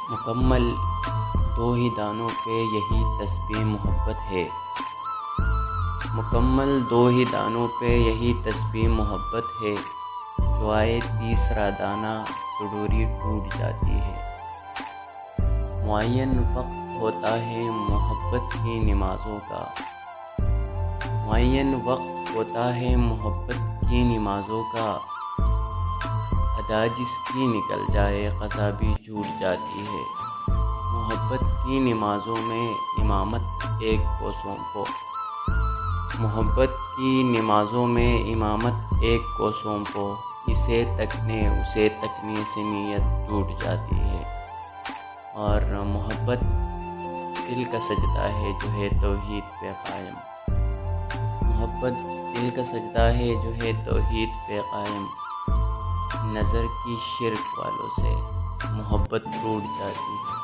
مکمل دو ہی دانوں پہ یہی تسبیح محبت ہے، مکمل دو ہی دانوں پہ یہی تسبیح محبت ہے، جو آئے تیسرا دانہ تو ڈوری ٹوٹ جاتی ہے۔ معین وقت ہوتا ہے محبت کی نمازوں کا، معین وقت ہوتا ہے محبت کی نمازوں کا، ادا جس کی نکل جائے قضا بھی چھوٹ جاتی ہے۔ محبت کی نمازوں میں امامت ایک کو سونپو، محبت کی نمازوں میں امامت ایک کو سونپو، اسے تکنے سے نیت ٹوٹ جاتی ہے۔ اور محبت دل کا سجدہ ہے جو ہے توحید پہ قائم، محبت دل کا سجدہ ہے جو ہے توحید پہ قائم، نظر کی شرک والوں سے محبت ٹوٹ جاتی ہے۔